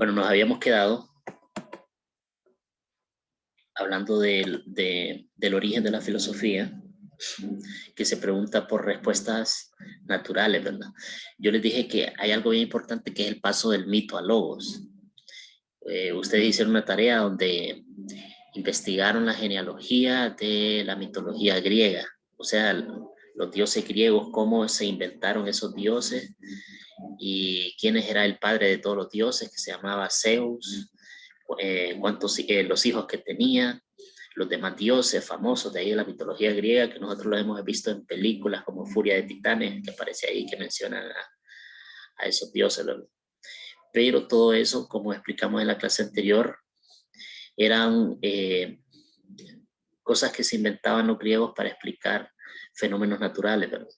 Bueno, nos habíamos quedado hablando del origen de la filosofía, que se pregunta por respuestas naturales, ¿verdad? Yo les dije que hay algo bien importante que es el paso del mito al logos. Ustedes hicieron una tarea donde investigaron la genealogía de la mitología griega, o sea, los dioses griegos, cómo se inventaron esos dioses y quién era el padre de todos los dioses, que se llamaba Zeus, los hijos que tenía, los demás dioses famosos de ahí de la mitología griega, que nosotros lo hemos visto en películas como Furia de Titanes, que aparece ahí, que mencionan a esos dioses, ¿verdad? Pero todo eso, como explicamos en la clase anterior, eran cosas que se inventaban los griegos para explicar fenómenos naturales, ¿verdad?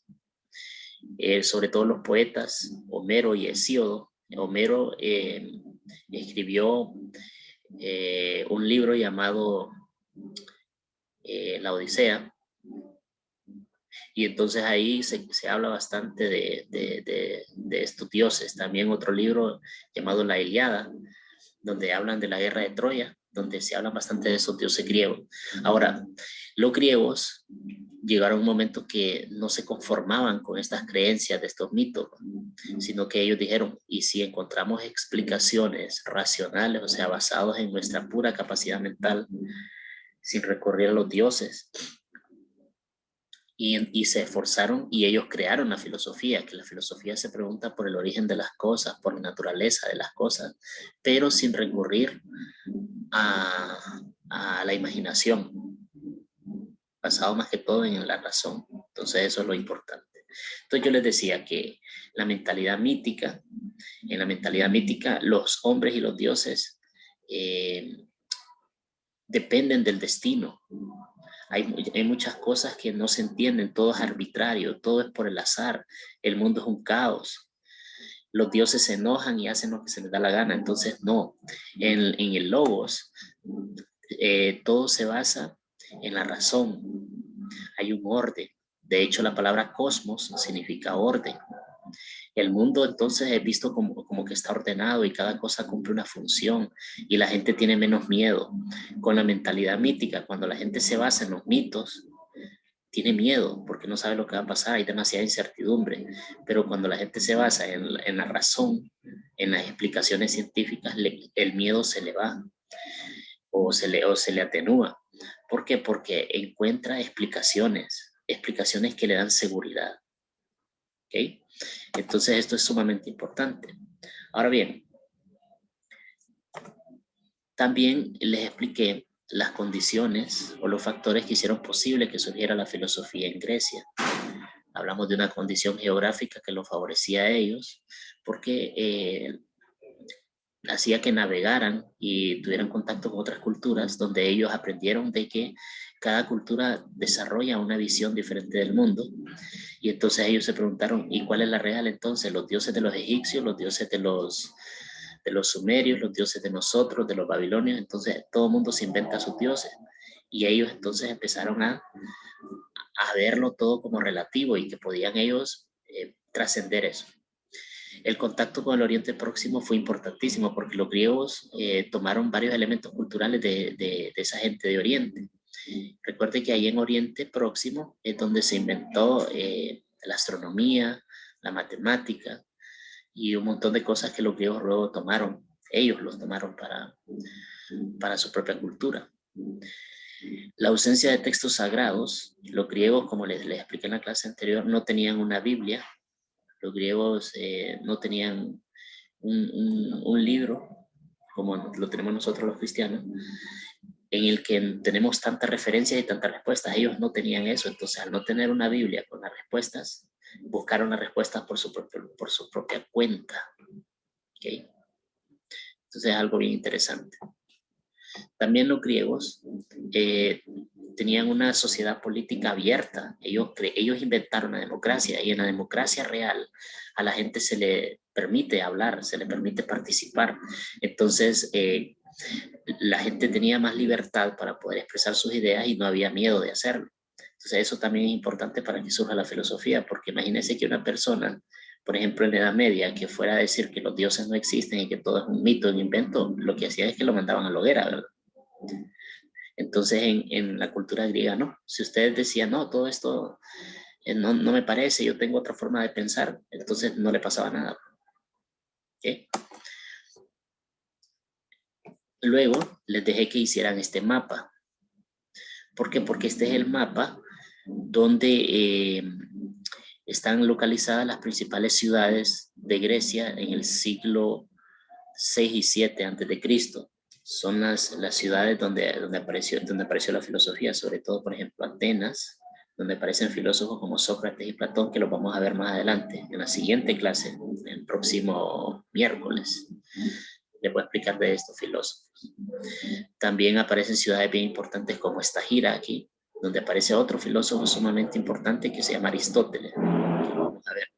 Sobre todo los poetas, Homero y Hesíodo. Homero escribió un libro llamado La Odisea, y entonces ahí se habla bastante de estos dioses. También otro libro llamado La Ilíada, donde hablan de la guerra de Troya, donde se habla bastante de esos dioses griegos. Ahora, los griegos llegaron a un momento que no se conformaban con estas creencias de estos mitos, sino que ellos dijeron, y si encontramos explicaciones racionales, o sea, basados en nuestra pura capacidad mental, sin recurrir a los dioses, y se esforzaron y ellos crearon la filosofía, que la filosofía se pregunta por el origen de las cosas, por la naturaleza de las cosas, pero sin recurrir a la imaginación, basado más que todo en la razón. Entonces eso es lo importante. Entonces yo les decía que la mentalidad mítica, en la mentalidad mítica los hombres y los dioses dependen del destino. Hay muchas cosas que no se entienden, todo es arbitrario, todo es por el azar, el mundo es un caos. Los dioses se enojan y hacen lo que se les da la gana, entonces no. En el logos, todo se basa en la razón, hay un orden. De hecho, la palabra cosmos significa orden. El mundo entonces es visto como que está ordenado y cada cosa cumple una función y la gente tiene menos miedo. Con la mentalidad mítica, cuando la gente se basa en los mitos, tiene miedo porque no sabe lo que va a pasar, hay demasiada incertidumbre. Pero cuando la gente se basa en la razón, en las explicaciones científicas, el miedo se le va o se le atenúa. ¿Por qué? Porque encuentra explicaciones que le dan seguridad. ¿Ok? Entonces esto es sumamente importante. Ahora bien, también les expliqué las condiciones o los factores que hicieron posible que surgiera la filosofía en Grecia. Hablamos de una condición geográfica que lo favorecía a ellos porque hacía que navegaran y tuvieran contacto con otras culturas, donde ellos aprendieron de que cada cultura desarrolla una visión diferente del mundo. Y entonces ellos se preguntaron, ¿y cuál es la real entonces? ¿Los dioses de los egipcios, los dioses de los sumerios, los dioses de nosotros, de los babilonios? Entonces todo el mundo se inventa sus dioses. Y ellos entonces empezaron a verlo todo como relativo y que podían ellos trascender eso. El contacto con el Oriente Próximo fue importantísimo porque los griegos tomaron varios elementos culturales de esa gente de Oriente. Recuerde que ahí en Oriente Próximo es donde se inventó la astronomía, la matemática y un montón de cosas que los griegos luego tomaron. Ellos los tomaron para su propia cultura. La ausencia de textos sagrados, los griegos, como les expliqué en la clase anterior, no tenían una Biblia. Los griegos no tenían un libro como lo tenemos nosotros los cristianos, en el que tenemos tantas referencias y tantas respuestas. Ellos no tenían eso, entonces al no tener una Biblia con las respuestas, buscaron las respuestas por su propia cuenta. ¿Okay? Entonces es algo bien interesante. También los griegos tenían una sociedad política abierta. Ellos inventaron la democracia y en la democracia real a la gente se le permite hablar, se le permite participar. Entonces la gente tenía más libertad para poder expresar sus ideas y no había miedo de hacerlo. Entonces eso también es importante para que surja la filosofía, porque imagínense que una persona por ejemplo, en la Edad Media, que fuera a decir que los dioses no existen y que todo es un mito, un invento, lo que hacía es que lo mandaban a la hoguera, ¿verdad? Entonces, en la cultura griega, no. Si ustedes decían, no, todo esto no me parece, yo tengo otra forma de pensar, entonces no le pasaba nada. ¿Okay? Luego, les dejé que hicieran este mapa. ¿Por qué? Porque este es el mapa donde están localizadas las principales ciudades de Grecia en el siglo 6 y 7 antes de Cristo. Son las ciudades donde apareció la filosofía, sobre todo, por ejemplo, Atenas, donde aparecen filósofos como Sócrates y Platón, que los vamos a ver más adelante, en la siguiente clase, el próximo miércoles. Les voy a explicar de estos filósofos. También aparecen ciudades bien importantes como Estagira aquí, donde aparece otro filósofo sumamente importante que se llama Aristóteles, que lo vamos a ver.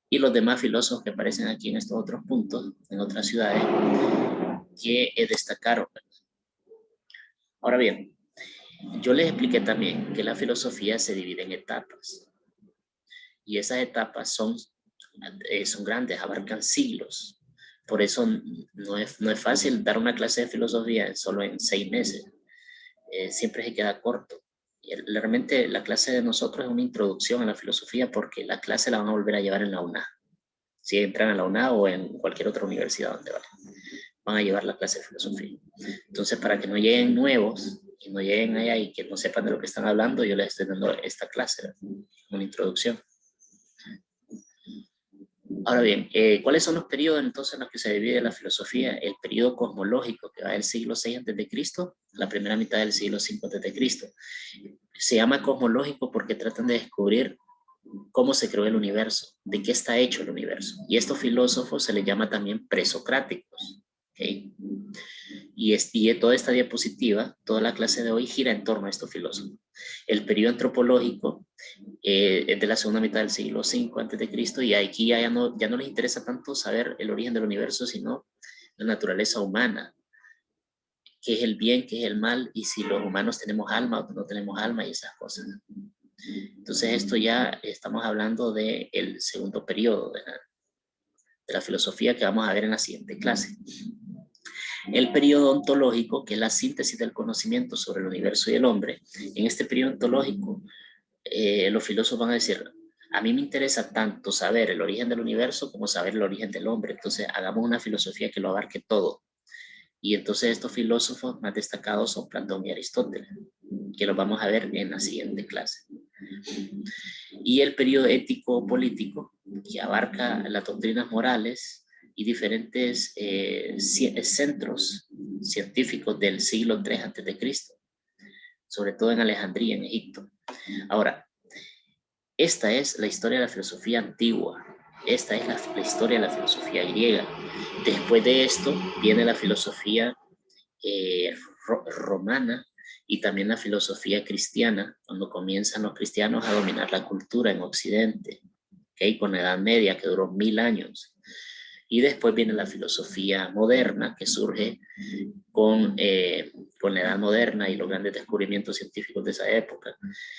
Y los demás filósofos que aparecen aquí en estos otros puntos, en otras ciudades, que destacaron. Ahora bien, yo les expliqué también que la filosofía se divide en etapas. Y esas etapas son grandes, abarcan siglos. Por eso no es fácil dar una clase de filosofía solo en 6 meses. Siempre se queda corto. Y realmente la clase de nosotros es una introducción a la filosofía porque la clase la van a volver a llevar en la UNA. Si entran a la UNA o en cualquier otra universidad donde vayan, van a llevar la clase de filosofía. Entonces, para que no lleguen nuevos y no lleguen allá y que no sepan de lo que están hablando, yo les estoy dando esta clase, una introducción. Ahora bien, ¿cuáles son los periodos entonces en los que se divide la filosofía? El periodo cosmológico, que va del siglo 6 a.C., la primera mitad del siglo 5 a.C. Se llama cosmológico porque tratan de descubrir cómo se creó el universo, de qué está hecho el universo. Y estos filósofos se les llama también presocráticos. ¿Okay? Y toda esta diapositiva, toda la clase de hoy gira en torno a estos filósofos. El periodo antropológico es de la segunda mitad del siglo V a.C. y aquí ya no les interesa tanto saber el origen del universo, sino la naturaleza humana, qué es el bien, qué es el mal, y si los humanos tenemos alma o no tenemos alma y esas cosas. Entonces esto ya estamos hablando del segundo periodo de la filosofía que vamos a ver en la siguiente clase. El periodo ontológico, que es la síntesis del conocimiento sobre el universo y el hombre. En este periodo ontológico, los filósofos van a decir, a mí me interesa tanto saber el origen del universo como saber el origen del hombre, entonces hagamos una filosofía que lo abarque todo. Y entonces estos filósofos más destacados son Platón y Aristóteles, que los vamos a ver en la siguiente clase. Y el periodo ético-político, que abarca las doctrinas morales y diferentes centros científicos del siglo III a.C., sobre todo en Alejandría, en Egipto. Ahora, esta es la historia de la filosofía antigua. Esta es la historia de la filosofía griega. Después de esto viene la filosofía romana y también la filosofía cristiana, cuando comienzan los cristianos a dominar la cultura en Occidente, ¿okay? Con la Edad Media, que duró 1000 años. Y después viene la filosofía moderna, que surge con la Edad Moderna y los grandes descubrimientos científicos de esa época.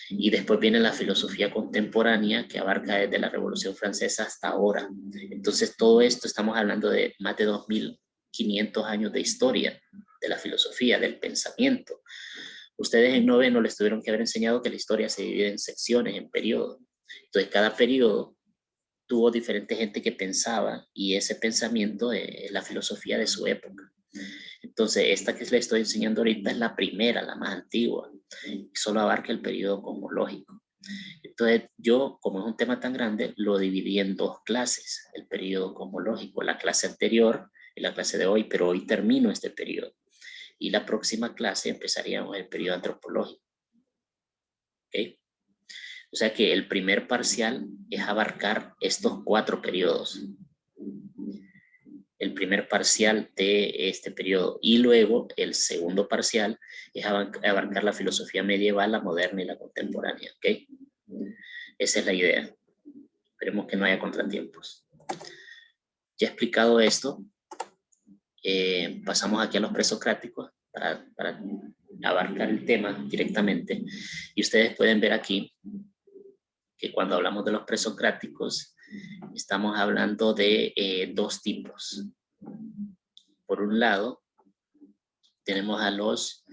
Y después viene la filosofía contemporánea, que abarca desde la Revolución Francesa hasta ahora. Entonces, todo esto estamos hablando de más de 2500 años de historia de la filosofía, del pensamiento. Ustedes en noveno les tuvieron que haber enseñado que la historia se divide en secciones, en periodos. Entonces, cada periodo tuvo diferente gente que pensaba y ese pensamiento es la filosofía de su época. Entonces, esta que les estoy enseñando ahorita es la primera, la más antigua, solo abarca el periodo cosmológico. Entonces, yo, como es un tema tan grande, lo dividí en 2 clases, el periodo cosmológico, la clase anterior y la clase de hoy, pero hoy termino este periodo. Y la próxima clase empezaríamos el periodo antropológico. ¿Okay? O sea que el primer parcial es abarcar estos 4 periodos. El primer parcial de este periodo. Y luego el segundo parcial es abarcar la filosofía medieval, la moderna y la contemporánea. ¿Okay? Esa es la idea. Esperemos que no haya contratiempos. Ya explicado esto, pasamos aquí a los presocráticos para abarcar el tema directamente. Y ustedes pueden ver aquí que cuando hablamos de los presocráticos, estamos hablando de dos tipos. Por un lado, tenemos a los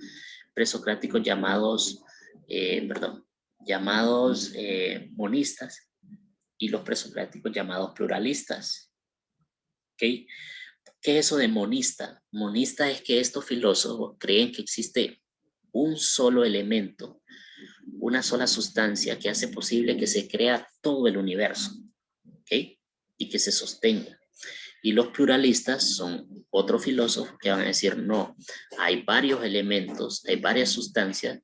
presocráticos llamados monistas y los presocráticos llamados pluralistas. ¿Okay? ¿Qué es eso de monista? Monista es que estos filósofos creen que existe un solo elemento, una sola sustancia que hace posible que se crea todo el universo, ¿okay? Y que se sostenga. Y los pluralistas son otros filósofos que van a decir, no, hay varios elementos, hay varias sustancias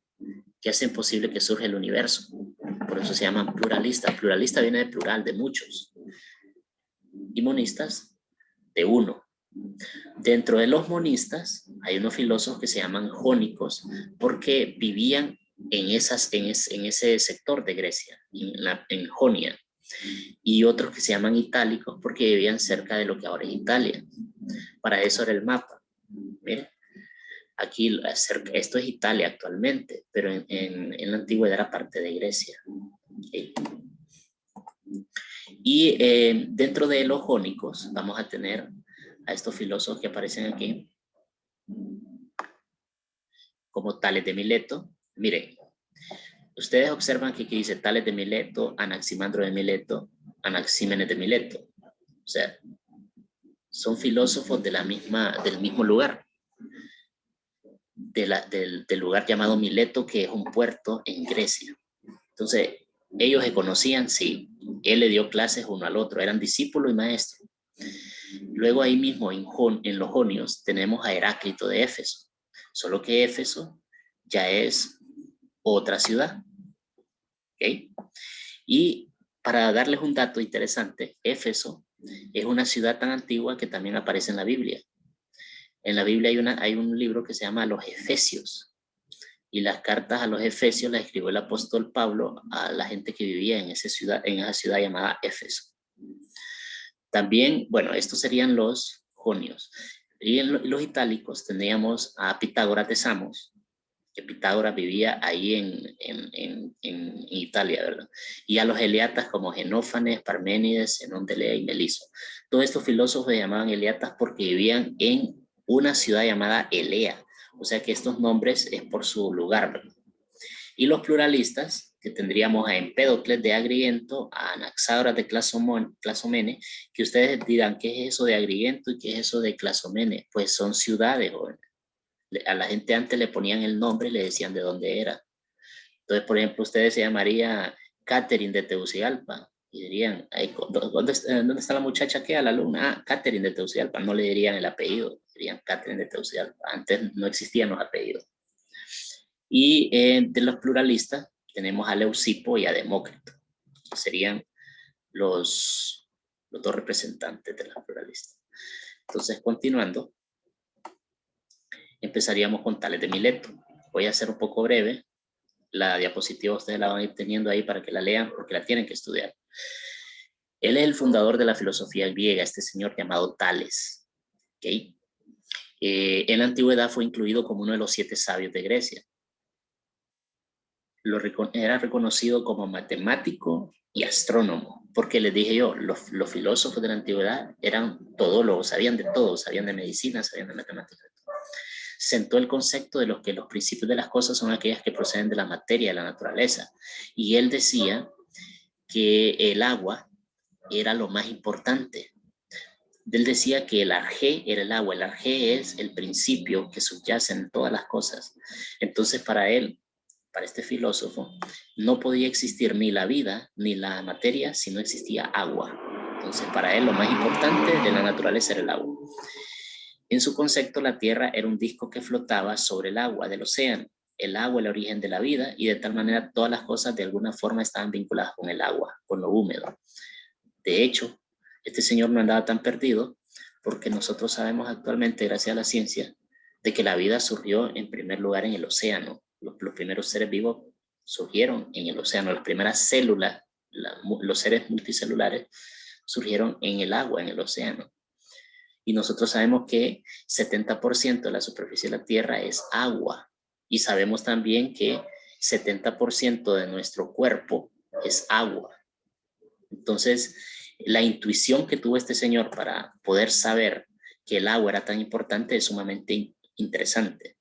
que hacen posible que surja el universo. Por eso se llaman pluralistas. Pluralista viene de plural, de muchos. Y monistas, de uno. Dentro de los monistas hay unos filósofos que se llaman jónicos porque vivían en ese sector de Grecia, en Jonia. Y otros que se llaman itálicos porque vivían cerca de lo que ahora es Italia. Para eso era el mapa. Miren, aquí esto es Italia actualmente, pero en la antigüedad era parte de Grecia. ¿Okay? Y dentro de los jónicos vamos a tener a estos filósofos que aparecen aquí, como Tales de Mileto. Miren, ustedes observan que aquí dice Tales de Mileto, Anaximandro de Mileto, Anaxímenes de Mileto. O sea, son filósofos del mismo lugar, del lugar llamado Mileto, que es un puerto en Grecia. Entonces, ellos se conocían, sí. Él le dio clases uno al otro, eran discípulo y maestro. Luego ahí mismo en los jonios tenemos a Heráclito de Éfeso, solo que Éfeso ya es otra ciudad. ¿Okay? Y para darles un dato interesante, Éfeso es una ciudad tan antigua que también aparece en la Biblia. En la Biblia hay un libro que se llama Los Efesios. Y las cartas a los Efesios las escribió el apóstol Pablo a la gente que vivía en esa ciudad llamada Éfeso. También, bueno, estos serían los jonios. Y en los itálicos teníamos a Pitágoras de Samos, que Pitágoras vivía ahí en Italia, ¿verdad? Y a los eleatas como Genófanes, Parménides, Zenón de Elea y Meliso. Todos estos filósofos se llamaban eleatas porque vivían en una ciudad llamada Elea. O sea que estos nombres es por su lugar, ¿verdad? Y los pluralistas, que tendríamos a Empédocles de Agrigento, a Anaxágoras de Clasomene, que ustedes dirán, ¿qué es eso de Agrigento y qué es eso de Clasomene? Pues son ciudades, jóvenes. A la gente antes le ponían el nombre y le decían de dónde era. Entonces, por ejemplo, ustedes se llamaría Catherine de Tegucigalpa y dirían, ¿dónde está la muchacha que a la alumna? Ah, Catherine de Tegucigalpa. No le dirían el apellido, dirían Catherine de Tegucigalpa. Antes no existían los apellidos. Y de los pluralistas tenemos a Leucipo y a Demócrito, que serían los dos representantes de los pluralistas. Entonces, continuando, empezaríamos con Tales de Mileto. Voy a ser un poco breve. La diapositiva ustedes la van a ir teniendo ahí para que la lean, porque la tienen que estudiar. Él es el fundador de la filosofía griega, este señor llamado Tales. ¿Okay? En la antigüedad fue incluido como uno de los 7 sabios de Grecia. Era reconocido como matemático y astrónomo, porque les dije yo, los filósofos de la antigüedad eran todólogos, sabían de todo, sabían de medicina, sabían de matemáticas. Sentó el concepto de que los principios de las cosas son aquellas que proceden de la materia, de la naturaleza. Y él decía que el agua era lo más importante. Él decía que el arjé era el agua, el arjé es el principio que subyace en todas las cosas. Entonces para él, para este filósofo, no podía existir ni la vida ni la materia si no existía agua. Entonces para él lo más importante de la naturaleza era el agua. En su concepto, la Tierra era un disco que flotaba sobre el agua del océano. El agua es el origen de la vida y de tal manera todas las cosas de alguna forma estaban vinculadas con el agua, con lo húmedo. De hecho, este señor no andaba tan perdido porque nosotros sabemos actualmente, gracias a la ciencia, de que la vida surgió en primer lugar en el océano. Los primeros seres vivos surgieron en el océano. Las primeras células, los seres multicelulares, surgieron en el agua, en el océano. Y nosotros sabemos que 70% de la superficie de la Tierra es agua. Y sabemos también que 70% de nuestro cuerpo es agua. Entonces, La intuición que tuvo este señor para poder saber que el agua era tan importante es sumamente interesante.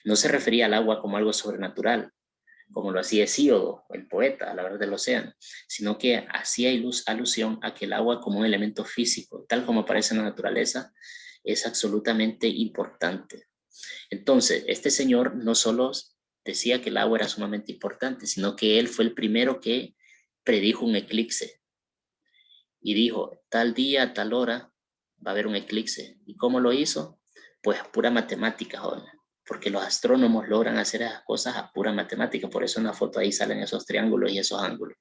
No se refería al agua como algo sobrenatural, como lo hacía Hesíodo, el poeta, a la verdad del océano, sino que hacía alusión a que el agua como un elemento físico, tal como aparece en la naturaleza, es absolutamente importante. Entonces, este señor no solo decía que el agua era sumamente importante, sino que él fue el primero que predijo un eclipse y dijo, tal día, tal hora, va a haber un eclipse. ¿Y cómo lo hizo? Pues pura matemática, joven, porque los astrónomos logran hacer esas cosas a pura matemática, por eso en la foto ahí salen esos triángulos y esos ángulos.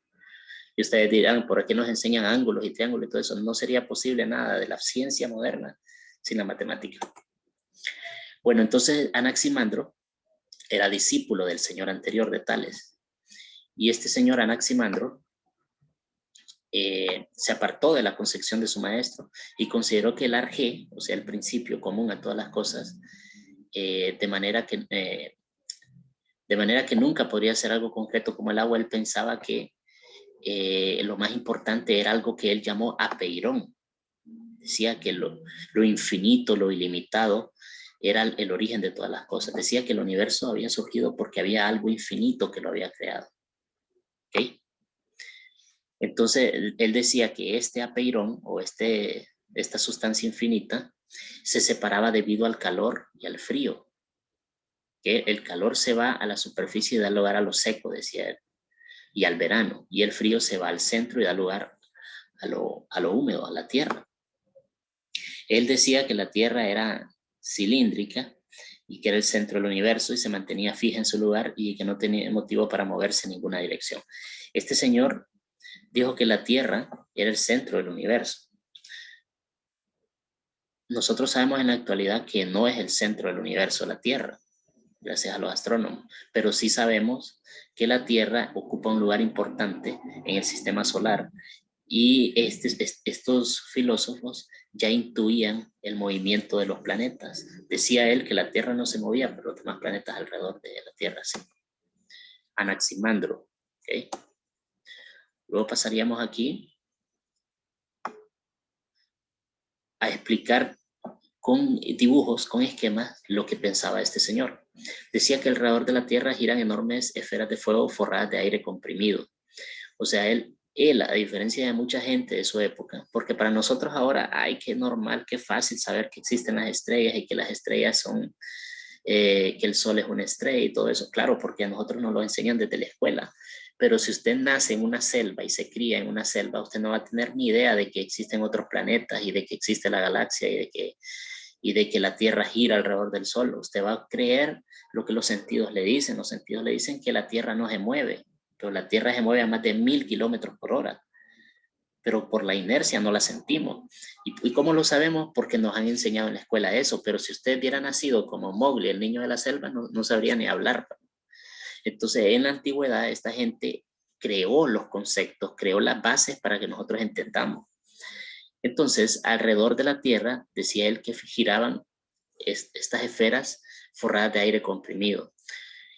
Y ustedes dirán, ¿por qué nos enseñan ángulos y triángulos y todo eso? No sería posible nada de la ciencia moderna sin la matemática. Bueno, entonces Anaximandro era discípulo del señor anterior de Tales. Y este señor Anaximandro se apartó de la concepción de su maestro y consideró que el arjé, o sea, el principio común a todas las cosas, de manera que nunca podría ser algo concreto como el agua. Él pensaba que lo más importante era algo que él llamó apeirón. Decía que lo infinito, lo ilimitado, era el origen de todas las cosas. Decía que el universo había surgido porque había algo infinito que lo había creado. ¿Okay? Entonces, él decía que este apeirón o esta sustancia infinita se separaba debido al calor y al frío. Que el calor se va a la superficie y da lugar a lo seco, decía él, y al verano, y el frío se va al centro y da lugar a lo húmedo, a la tierra. Él decía que la tierra era cilíndrica y que era el centro del universo y se mantenía fija en su lugar y que no tenía motivo para moverse en ninguna dirección. Este señor dijo que la tierra era el centro del universo. Nosotros sabemos en la actualidad que no es el centro del universo la tierra, gracias a los astrónomos, pero sí sabemos que la tierra ocupa un lugar importante en el sistema solar y estos filósofos ya intuían el movimiento de los planetas. Decía él que la Tierra no se movía, pero los demás planetas alrededor de la Tierra sí. Anaximandro. ¿Okay? Luego pasaríamos aquí a explicar con dibujos, con esquemas, lo que pensaba este señor. Decía que alrededor de la Tierra giran enormes esferas de fuego forradas de aire comprimido. O sea, él, a diferencia de mucha gente de su época, porque para nosotros ahora, ay, qué normal, qué fácil saber que existen las estrellas y que las estrellas son, que el sol es una estrella y todo eso. Claro, porque a nosotros nos lo enseñan desde la escuela. Pero si usted nace en una selva y se cría en una selva, usted no va a tener ni idea de que existen otros planetas y de que existe la galaxia y de que la Tierra gira alrededor del Sol. Usted va a creer lo que los sentidos le dicen. Los sentidos le dicen que la Tierra no se mueve, pero la Tierra se mueve a más de 1000 kilómetros por hora. Pero por la inercia no la sentimos. ¿Y cómo lo sabemos? Porque nos han enseñado en la escuela eso. Pero si usted hubiera nacido como Mowgli, el niño de la selva, no sabría ni hablar. Entonces, en la antigüedad, esta gente creó los conceptos, creó las bases para que nosotros entendamos. Entonces, alrededor de la Tierra, decía él que giraban estas esferas forradas de aire comprimido.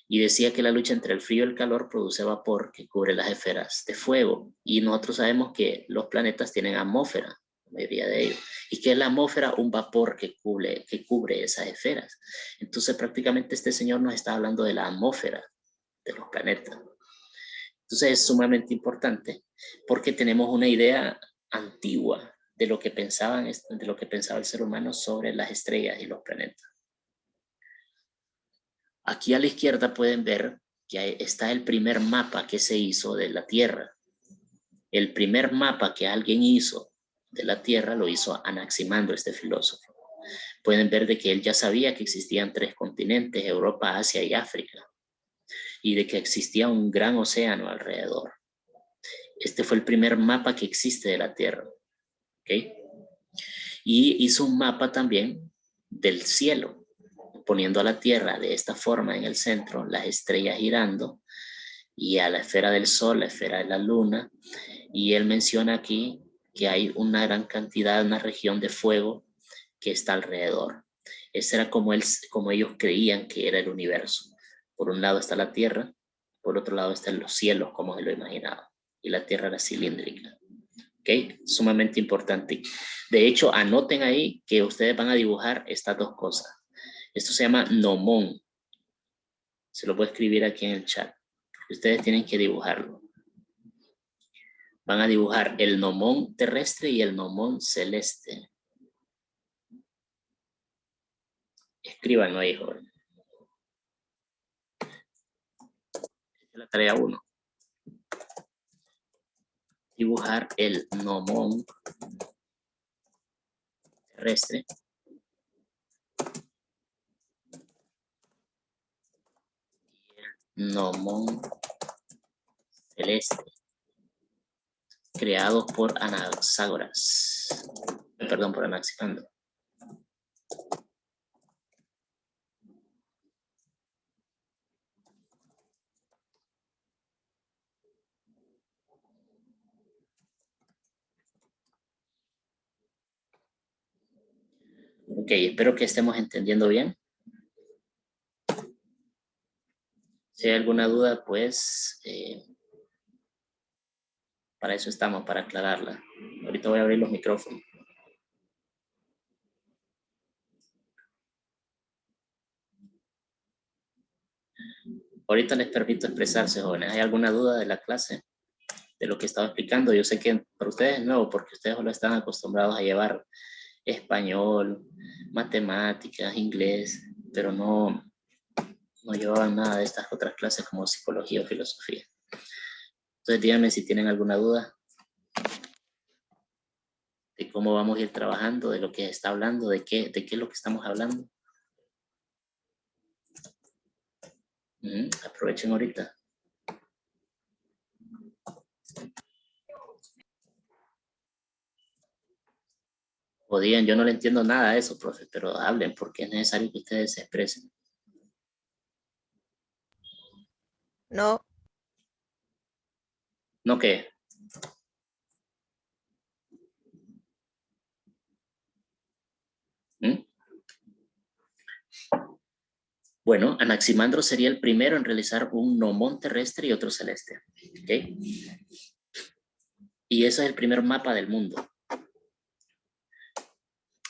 Y decía que la lucha entre el frío y el calor produce vapor que cubre las esferas de fuego. Y nosotros sabemos que los planetas tienen atmósfera, la mayoría de ellos. Y que es la atmósfera un vapor que cubre esas esferas. Entonces, prácticamente este señor nos está hablando de la atmósfera de los planetas. Entonces, es sumamente importante porque tenemos una idea antigua de lo que pensaba el ser humano sobre las estrellas y los planetas. Aquí a la izquierda pueden ver que está el primer mapa que se hizo de la Tierra. El primer mapa que alguien hizo de la Tierra lo hizo Anaximandro, este filósofo. Pueden ver de que él ya sabía que existían 3 continentes, Europa, Asia y África, y de que existía un gran océano alrededor. Este fue el primer mapa que existe de la Tierra. ¿Okay? Y hizo un mapa también del cielo, poniendo a la Tierra de esta forma en el centro, las estrellas girando, y a la esfera del Sol, la esfera de la Luna, y él menciona aquí que hay una gran cantidad, una región de fuego que está alrededor. Ese era como ellos creían que era el universo. Por un lado está la Tierra, por otro lado están los cielos, como se lo imaginaba, y la Tierra era cilíndrica. ¿Ok? Sumamente importante. De hecho, anoten ahí que ustedes van a dibujar estas dos cosas. Esto se llama gnomón. Se lo voy a escribir aquí en el chat. Ustedes tienen que dibujarlo. Van a dibujar el gnomón terrestre y el gnomón celeste. Escríbanlo ahí, joven. Es la tarea 1. Dibujar el gnomón terrestre y el gnomón celeste, creados por Anaxágoras. Perdón, por Anaximandro. Ok, espero que estemos entendiendo bien. Si hay alguna duda, pues para eso estamos, para aclararla. Ahorita voy a abrir los micrófonos. Ahorita les permito expresarse, jóvenes. ¿Hay alguna duda de la clase? De lo que estaba explicando. Yo sé que para ustedes es nuevo porque ustedes solo están acostumbrados a llevar español, matemáticas, inglés, pero no llevaban nada de estas otras clases como psicología o filosofía. Entonces díganme si tienen alguna duda de cómo vamos a ir trabajando, de lo que está hablando, de qué es lo que estamos hablando. Aprovechen ahorita. O digan, yo no le entiendo nada a eso, profe, pero hablen porque es necesario que ustedes se expresen. No. ¿No qué? ¿Mm? Bueno, Anaximandro sería el primero en realizar un gnomón terrestre y otro celeste. ¿Okay? Y ese es el primer mapa del mundo.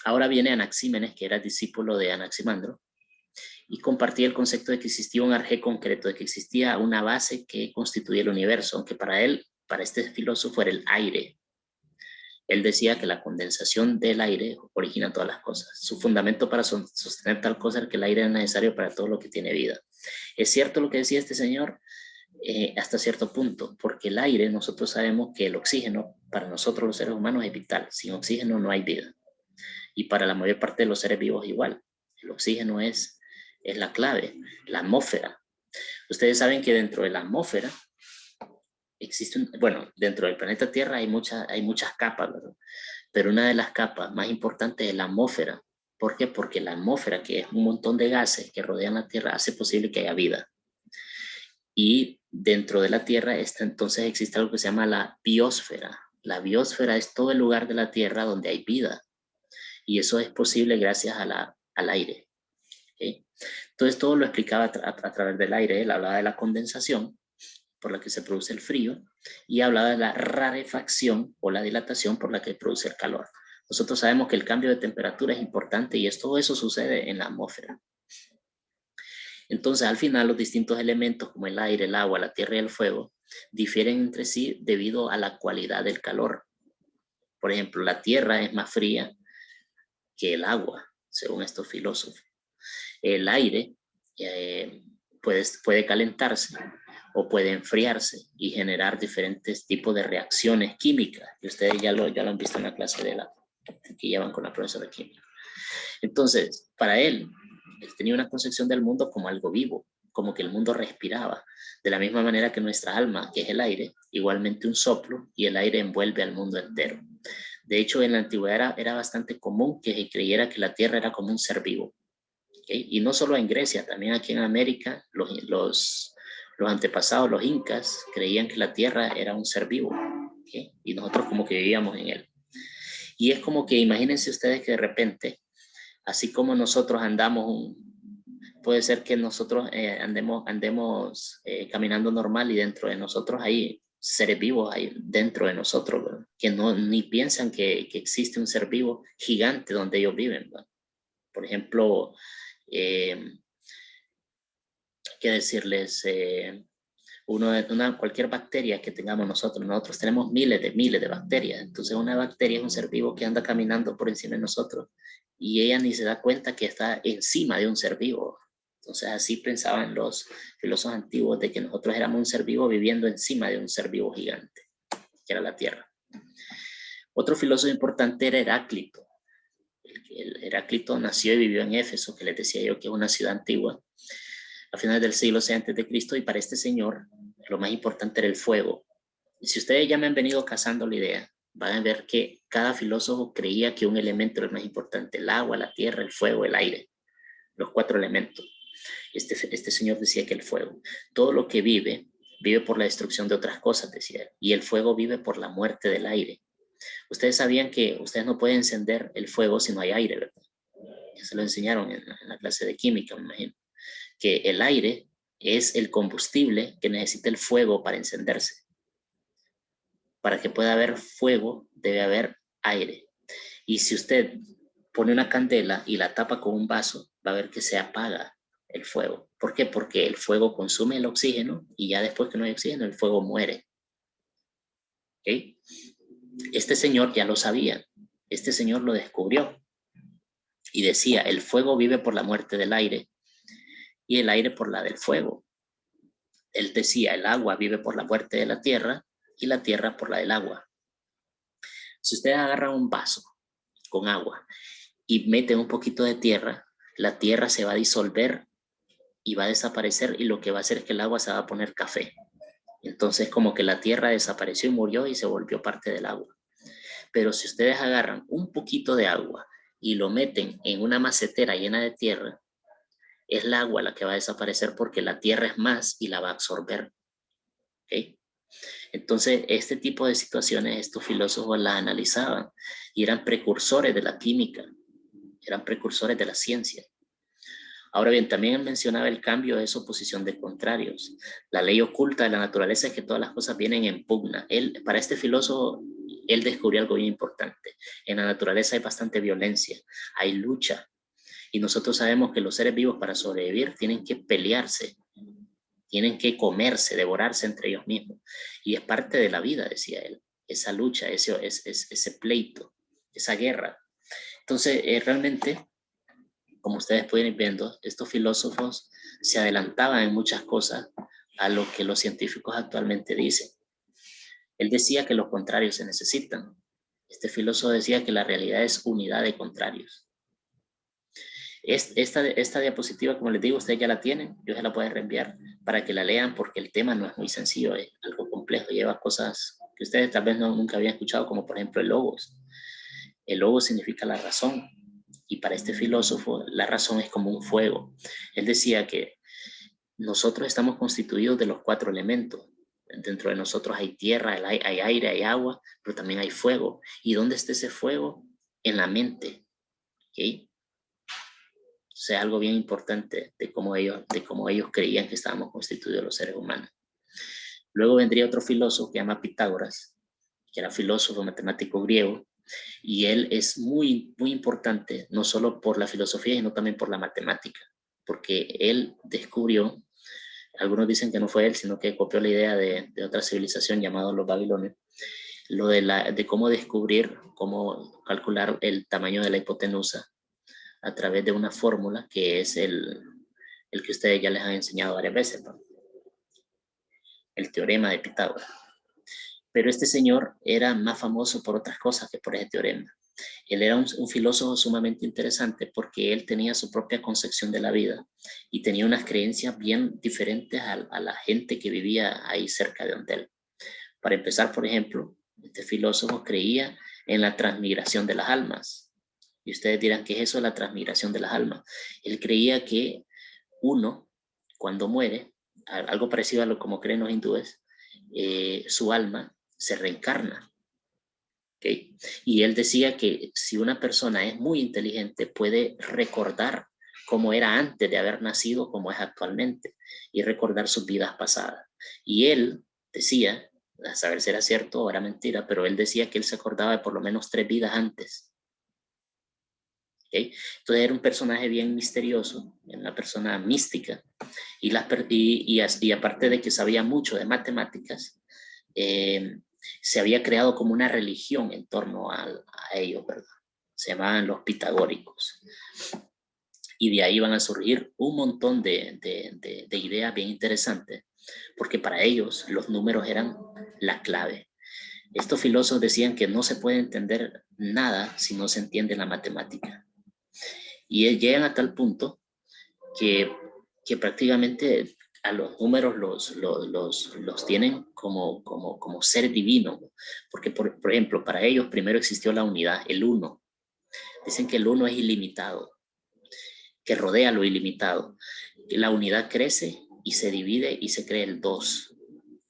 Ahora viene Anaxímenes, que era discípulo de Anaximandro, y compartía el concepto de que existía un arjé concreto, de que existía una base que constituía el universo, aunque para él, para este filósofo, era el aire. Él decía que la condensación del aire origina todas las cosas. Su fundamento para sostener tal cosa es que el aire es necesario para todo lo que tiene vida. ¿Es cierto lo que decía este señor? Hasta cierto punto, porque el aire, nosotros sabemos que el oxígeno, para nosotros los seres humanos, es vital. Sin oxígeno no hay vida. Y para la mayor parte de los seres vivos igual. El oxígeno es la clave, la atmósfera. Ustedes saben que dentro de la atmósfera existe, bueno, dentro del planeta Tierra hay muchas capas, ¿verdad? Pero una de las capas más importantes es la atmósfera. ¿Por qué? Porque la atmósfera, que es un montón de gases que rodean la Tierra, hace posible que haya vida. Y dentro de la Tierra entonces existe algo que se llama la biosfera. La biosfera es todo el lugar de la Tierra donde hay vida. Y eso es posible gracias al aire. ¿Okay? Entonces todo lo explicaba a través del aire. Él hablaba de la condensación, por la que se produce el frío, y hablaba de la rarefacción o la dilatación por la que produce el calor. Nosotros sabemos que el cambio de temperatura es importante y todo eso sucede en la atmósfera. Entonces, al final, los distintos elementos como el aire, el agua, la tierra y el fuego difieren entre sí debido a la cualidad del calor. Por ejemplo, la tierra es más fría que el agua, según estos filósofos. El aire puede calentarse o puede enfriarse y generar diferentes tipos de reacciones químicas. Y ustedes ya lo han visto en la clase que llevan con la profesora de química. Entonces, para él tenía una concepción del mundo como algo vivo, como que el mundo respiraba, de la misma manera que nuestra alma, que es el aire, igualmente un soplo, y el aire envuelve al mundo entero. De hecho, en la antigüedad era bastante común que se creyera que la tierra era como un ser vivo. ¿Okay? Y no solo en Grecia, también aquí en América, los antepasados, los incas, creían que la tierra era un ser vivo. ¿Okay? Y nosotros como que vivíamos en él. Y es como que imagínense ustedes que de repente, así como nosotros andamos, puede ser que nosotros andemos caminando normal y dentro de nosotros ahí seres vivos hay dentro de nosotros, ¿verdad? Que no ni piensan que existe un ser vivo gigante donde ellos viven, ¿verdad? Por ejemplo, ¿qué decirles? Cualquier bacteria que tengamos nosotros tenemos miles de bacterias. Entonces una bacteria es un ser vivo que anda caminando por encima de nosotros y ella ni se da cuenta que está encima de un ser vivo. Entonces así pensaban los filósofos antiguos de que nosotros éramos un ser vivo viviendo encima de un ser vivo gigante, que era la Tierra. Otro filósofo importante era Heráclito. Heráclito nació y vivió en Éfeso, que les decía yo que es una ciudad antigua, a finales del siglo VI a.C., y para este señor lo más importante era el fuego. Y si ustedes ya me han venido cazando la idea, van a ver que cada filósofo creía que un elemento era el más importante: el agua, la tierra, el fuego, el aire, los 4 elementos. Este señor decía que el fuego, todo lo que vive por la destrucción de otras cosas, decía, y el fuego vive por la muerte del aire. Ustedes sabían que ustedes no pueden encender el fuego si no hay aire, ¿verdad? Ya se lo enseñaron en la clase de química, me imagino, que el aire es el combustible que necesita el fuego para encenderse. Para que pueda haber fuego, debe haber aire. Y si usted pone una candela y la tapa con un vaso, va a ver que se apaga el fuego. ¿Por qué? Porque el fuego consume el oxígeno y ya después que no hay oxígeno, el fuego muere. ¿Okay? Este señor ya lo sabía. Este señor lo descubrió. Y decía, el fuego vive por la muerte del aire y el aire por la del fuego. Él decía, el agua vive por la muerte de la tierra y la tierra por la del agua. Si usted agarra un vaso con agua y mete un poquito de tierra, la tierra se va a disolver y va a desaparecer, y lo que va a hacer es que el agua se va a poner café. Entonces como que la tierra desapareció y murió y se volvió parte del agua. Pero si ustedes agarran un poquito de agua y lo meten en una macetera llena de tierra, es el agua la que va a desaparecer porque la tierra es más y la va a absorber. ¿Okay? Entonces, este tipo de situaciones, estos filósofos las analizaban y eran precursores de la química, eran precursores de la ciencia. Ahora bien, también él mencionaba el cambio de su posición de contrarios. La ley oculta de la naturaleza es que todas las cosas vienen en pugna. Para este filósofo, él descubrió algo bien importante. En la naturaleza hay bastante violencia, hay lucha. Y nosotros sabemos que los seres vivos, para sobrevivir, tienen que pelearse, tienen que comerse, devorarse entre ellos mismos. Y es parte de la vida, decía él, esa lucha, ese pleito, esa guerra. Entonces, realmente, como ustedes pueden ir viendo, estos filósofos se adelantaban en muchas cosas a lo que los científicos actualmente dicen. Él decía que los contrarios se necesitan. Este filósofo decía que la realidad es unidad de contrarios. Esta diapositiva, como les digo, ustedes ya la tienen, yo se la puedo reenviar para que la lean, porque el tema no es muy sencillo, es algo complejo, lleva cosas que ustedes tal vez nunca habían escuchado, como por ejemplo el logos. El logos significa la razón, y para este filósofo la razón es como un fuego. Él decía que nosotros estamos constituidos de los 4 elementos. Dentro de nosotros hay tierra, hay aire, hay agua, pero también hay fuego. ¿Y dónde está ese fuego? En la mente. ¿Okay? O sea, algo bien importante de cómo ellos creían que estábamos constituidos los seres humanos. Luego vendría otro filósofo que se llama Pitágoras, que era filósofo matemático griego, y él es muy, muy importante, no solo por la filosofía, sino también por la matemática, porque él descubrió, algunos dicen que no fue él, sino que copió la idea de otra civilización llamada los babilonios, lo de cómo descubrir, cómo calcular el tamaño de la hipotenusa a través de una fórmula que es el que ustedes ya les han enseñado varias veces, ¿no? El teorema de Pitágoras. Pero este señor era más famoso por otras cosas que por ese teorema. Él era un filósofo sumamente interesante porque él tenía su propia concepción de la vida y tenía unas creencias bien diferentes a la gente que vivía ahí cerca de donde él. Para empezar, por ejemplo, este filósofo creía en la transmigración de las almas. Y ustedes dirán, ¿qué es eso de la transmigración de las almas? Él creía que uno, cuando muere, algo parecido a lo como creen los hindúes, su alma se reencarna. ¿Okay? Y él decía que si una persona es muy inteligente, puede recordar cómo era antes de haber nacido, como es actualmente, y recordar sus vidas pasadas. Y él decía, a saber si era cierto o era mentira, pero él decía que él se acordaba de por lo menos 3 vidas antes. ¿Okay? Entonces era un personaje bien misterioso, una persona mística, y aparte de que sabía mucho de matemáticas, se había creado como una religión en torno a ellos, ¿verdad? Se llamaban los pitagóricos. Y de ahí van a surgir un montón de ideas bien interesantes, porque para ellos los números eran la clave. Estos filósofos decían que no se puede entender nada si no se entiende la matemática. Y llegan a tal punto que prácticamente a los números los tienen como ser divino, porque por ejemplo, para ellos primero existió la unidad, el 1. Dicen que el 1 es ilimitado, que rodea lo ilimitado. La unidad crece y se divide y se crea el 2.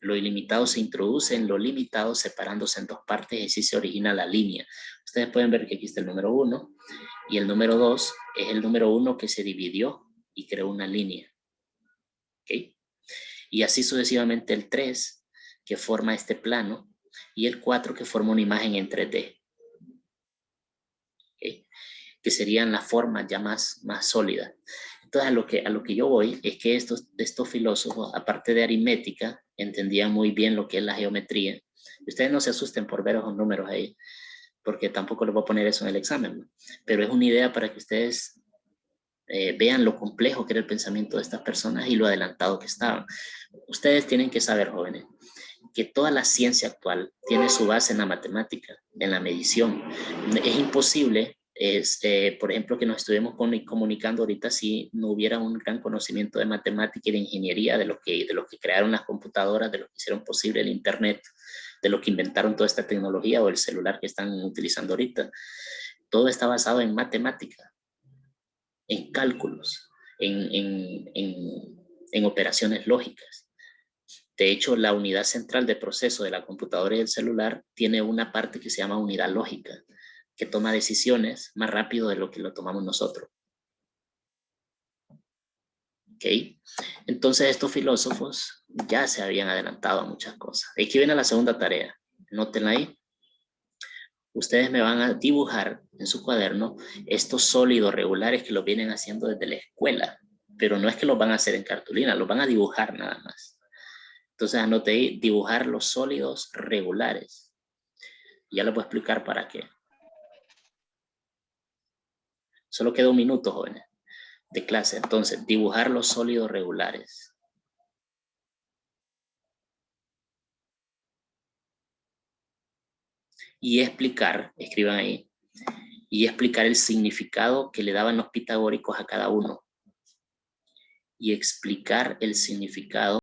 Lo ilimitado se introduce en lo limitado, separándose en 2 partes, y así se origina la línea. Ustedes pueden ver que aquí está el número 1 y el número 2 es el número 1 que se dividió y creó una línea. ¿Okay? Y así sucesivamente el 3, que forma este plano, y el 4, que forma una imagen en 3D. ¿Okay? Que serían las formas ya más sólidas. Entonces a lo que yo voy es que estos filósofos, aparte de aritmética, entendían muy bien lo que es la geometría. Ustedes no se asusten por ver esos números ahí, porque tampoco les voy a poner eso en el examen, ¿no? Pero es una idea para que ustedes vean lo complejo que era el pensamiento de estas personas y lo adelantado que estaban. Ustedes tienen que saber, jóvenes, que toda la ciencia actual tiene su base en la matemática, en la medición. Es imposible, por ejemplo, que nos estuvimos comunicando ahorita si no hubiera un gran conocimiento de matemática y de ingeniería, de lo que crearon las computadoras, de lo que hicieron posible el Internet, de lo que inventaron toda esta tecnología o el celular que están utilizando ahorita. Todo está basado en matemática, en cálculos, en operaciones lógicas. De hecho, la unidad central de proceso de la computadora y del celular tiene una parte que se llama unidad lógica, que toma decisiones más rápido de lo que lo tomamos nosotros. ¿Ok? Entonces estos filósofos ya se habían adelantado a muchas cosas. Aquí viene la segunda tarea. Nótenla ahí. Ustedes me van a dibujar en su cuaderno estos sólidos regulares que lo vienen haciendo desde la escuela, pero no es que los van a hacer en cartulina, los van a dibujar nada más. Entonces anoté ahí, dibujar los sólidos regulares. Ya les voy a explicar para qué. Solo queda un minuto, jóvenes, de clase. Entonces, dibujar los sólidos regulares. Y explicar, escriban ahí, y explicar el significado que le daban los pitagóricos a cada uno. Y explicar el significado